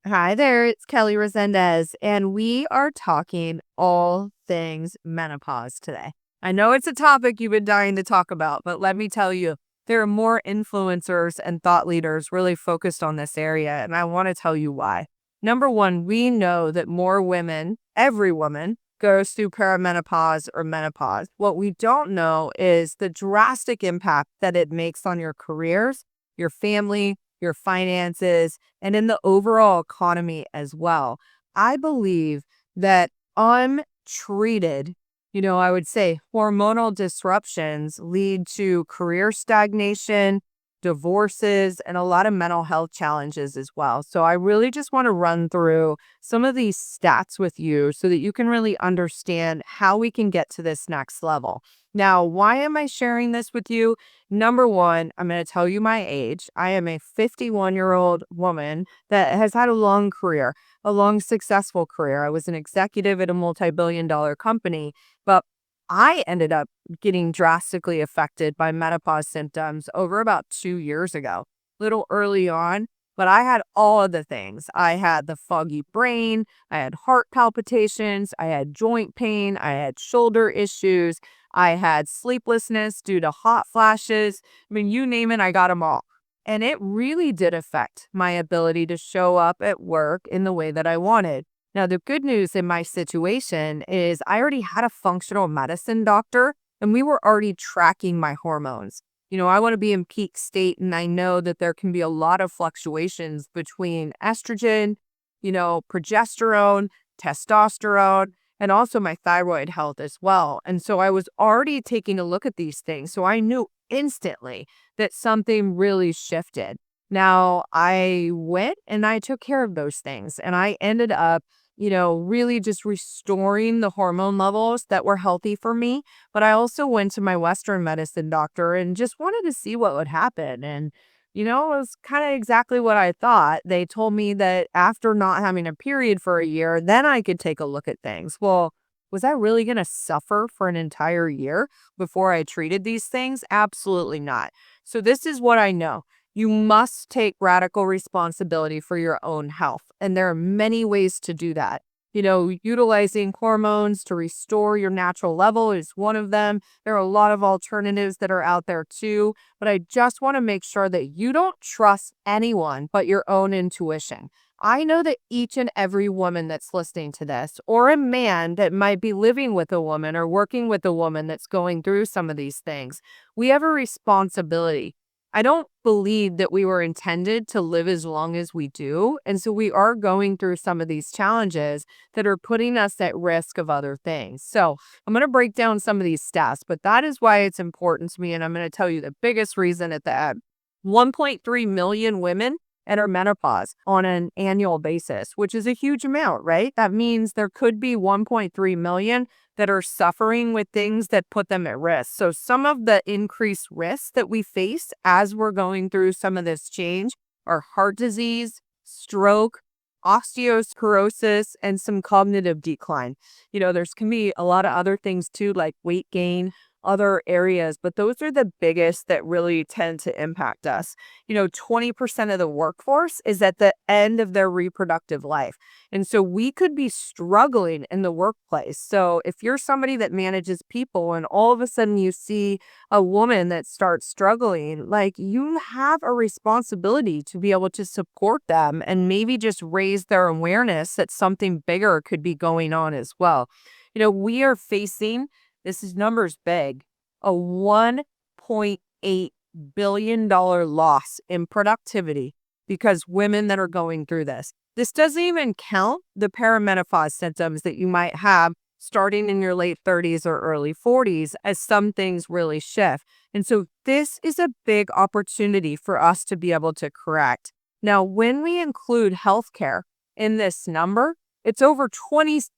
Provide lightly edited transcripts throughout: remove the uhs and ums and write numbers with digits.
Hi there, it's Kelly Resendez, and we are talking all things menopause today. I know it's a topic you've been dying to talk about, but let me tell you, there are more influencers and thought leaders really focused on this area, and I want to tell you why. Number one, we know that more women, every woman, goes through perimenopause or menopause. What we don't know is the drastic impact that it makes on your careers, your family, your finances, and in the overall economy as well. I believe that untreated, I would say hormonal disruptions lead to career stagnation, divorces, and a lot of mental health challenges as well. So I really just want to run through some of these stats with you so that you can really understand how we can get to this next level. Now, why am I sharing this with you? Number one, I'm going to tell you my age. I am a 51-year-old woman that has had a long career, a long successful career. I was an executive at a multi-billion-dollar company, but I ended up getting drastically affected by menopause symptoms over about 2 years ago, little early on. But I had all of the things. I had the foggy brain, I had heart palpitations, I had joint pain, I had shoulder issues, I had sleeplessness due to hot flashes. I mean, you name it, I got them all. And it really did affect my ability to show up at work in the way that I wanted. Now, the good news in my situation is I already had a functional medicine doctor and we were already tracking my hormones. I want to be in peak state, and I know that there can be a lot of fluctuations between estrogen, progesterone, testosterone, and also my thyroid health as well. And so I was already taking a look at these things. So I knew instantly that something really shifted. Now I went and I took care of those things, and I ended up really just restoring the hormone levels that were healthy for me. But I also went to my Western medicine doctor and just wanted to see what would happen. And, it was kind of exactly what I thought. They told me that after not having a period for a year, then I could take a look at things. Well, was I really going to suffer for an entire year before I treated these things? Absolutely not. So, this is what I know. You must take radical responsibility for your own health. And there are many ways to do that. Utilizing hormones to restore your natural level is one of them. There are a lot of alternatives that are out there too. But I just want to make sure that you don't trust anyone but your own intuition. I know that each and every woman that's listening to this, or a man that might be living with a woman or working with a woman that's going through some of these things, we have a responsibility. I don't believe that we were intended to live as long as we do. And so we are going through some of these challenges that are putting us at risk of other things. So I'm going to break down some of these stats, but that is why it's important to me. And I'm going to tell you the biggest reason at the end. 1.3 million women enter menopause on an annual basis, which is a huge amount, right? That means there could be 1.3 million that are suffering with things that put them at risk. So some of the increased risks that we face as we're going through some of this change are heart disease, stroke, osteoporosis, and some cognitive decline. There's can be a lot of other things too, like weight gain, other areas, but those are the biggest that really tend to impact us. 20% of the workforce is at the end of their reproductive life. And so we could be struggling in the workplace. So if you're somebody that manages people and all of a sudden you see a woman that starts struggling, like you have a responsibility to be able to support them and maybe just raise their awareness that something bigger could be going on as well. We are facing, this is numbers big, a $1.8 billion loss in productivity because women that are going through this. This doesn't even count the perimenopause symptoms that you might have starting in your late 30s or early 40s as some things really shift. And so this is a big opportunity for us to be able to correct. Now, when we include healthcare in this number, it's over 26.6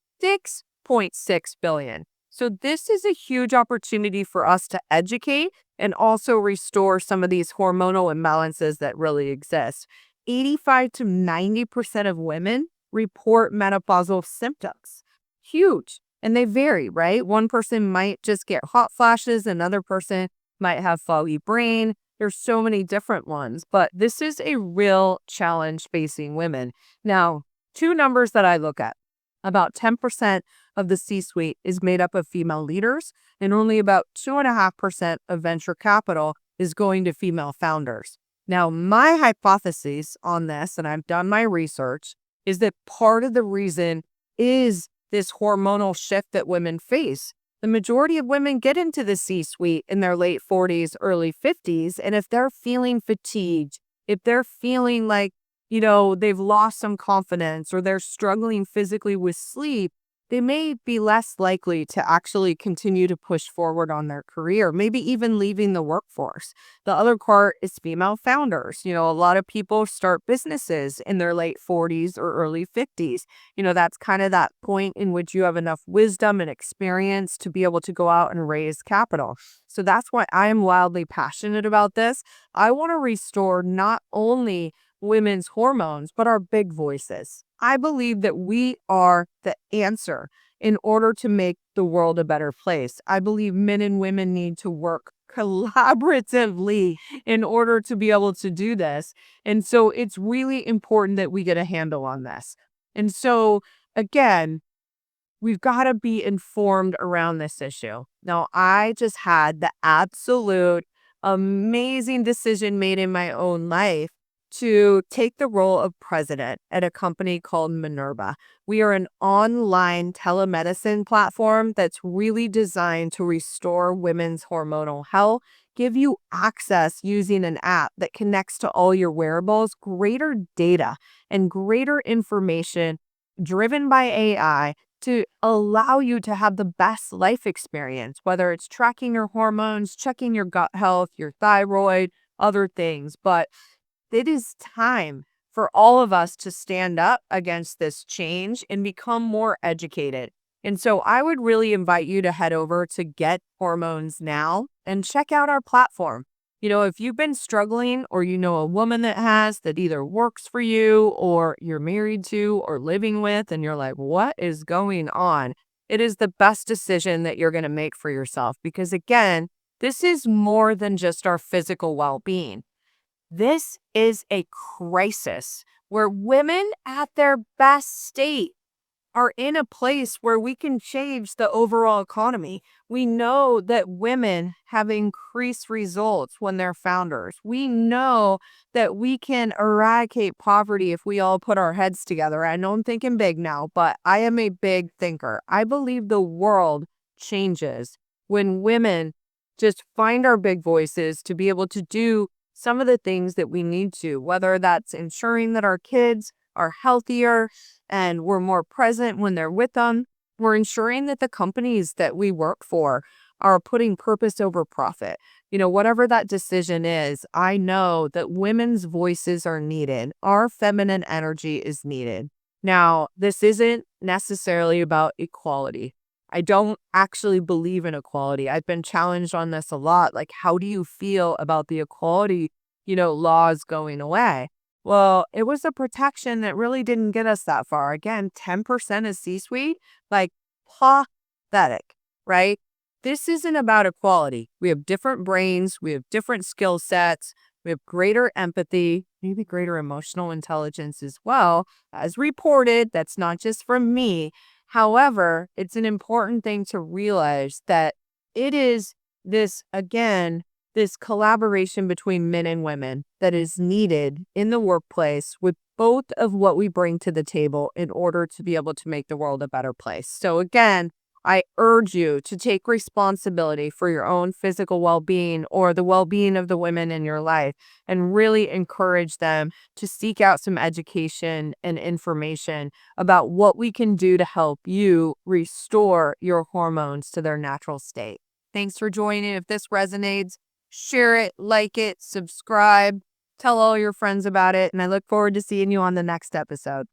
billion. So this is a huge opportunity for us to educate and also restore some of these hormonal imbalances that really exist. 85 to 90% of women report menopausal symptoms. Huge. And they vary, right? One person might just get hot flashes, another person might have foggy brain, There's so many different ones, but this is a real challenge facing women. Now, two numbers that I look at. About 10% of the C-suite is made up of female leaders, and only about 2.5% of venture capital is going to female founders. Now, my hypothesis on this, and I've done my research, is that part of the reason is this hormonal shift that women face. The majority of women get into the C-suite in their late 40s, early 50s, and if they're feeling fatigued, if they're feeling like, they've lost some confidence or they're struggling physically with sleep, they may be less likely to actually continue to push forward on their career, maybe even leaving the workforce. The other part is female founders. A lot of people start businesses in their late 40s or early 50s. That's kind of that point in which you have enough wisdom and experience to be able to go out and raise capital. So that's why I am wildly passionate about this. I want to restore not only women's hormones, but our big voices. I believe that we are the answer in order to make the world a better place. I believe men and women need to work collaboratively in order to be able to do this. And so it's really important that we get a handle on this. And so, again, we've got to be informed around this issue. Now, I just had the absolute amazing decision made in my own life to take the role of president at a company called Minerva. We are an online telemedicine platform that's really designed to restore women's hormonal health, give you access using an app that connects to all your wearables, greater data and greater information driven by AI to allow you to have the best life experience, whether it's tracking your hormones, checking your gut health, your thyroid, other things. But it is time for all of us to stand up against this change and become more educated. And so I would really invite you to head over to Get Hormones Now and check out our platform. If you've been struggling or you know a woman that has that either works for you or you're married to or living with, and you're like, what is going on? It is the best decision that you're going to make for yourself because, again, this is more than just our physical well-being. This is a crisis where women at their best state are in a place where we can change the overall economy. We know that women have increased results when they're founders. We know that we can eradicate poverty if we all put our heads together. I know I'm thinking big now, but I am a big thinker. I believe the world changes when women just find our big voices to be able to do some of the things that we need to, whether that's ensuring that our kids are healthier and we're more present when they're with them. We're ensuring that the companies that we work for are putting purpose over profit. Whatever that decision is, I know that women's voices are needed. Our feminine energy is needed. Now, this isn't necessarily about equality. I don't actually believe in equality. I've been challenged on this a lot. Like, how do you feel about the equality, laws going away? Well, it was a protection that really didn't get us that far. Again, 10% of C-suite, like, pathetic, right? This isn't about equality. We have different brains. We have different skill sets. We have greater empathy, maybe greater emotional intelligence as well. As reported, that's not just from me. However, it's an important thing to realize that it is this collaboration between men and women that is needed in the workplace with both of what we bring to the table in order to be able to make the world a better place. So again, I urge you to take responsibility for your own physical well-being or the well-being of the women in your life and really encourage them to seek out some education and information about what we can do to help you restore your hormones to their natural state. Thanks for joining. If this resonates, share it, like it, subscribe, tell all your friends about it, and I look forward to seeing you on the next episode.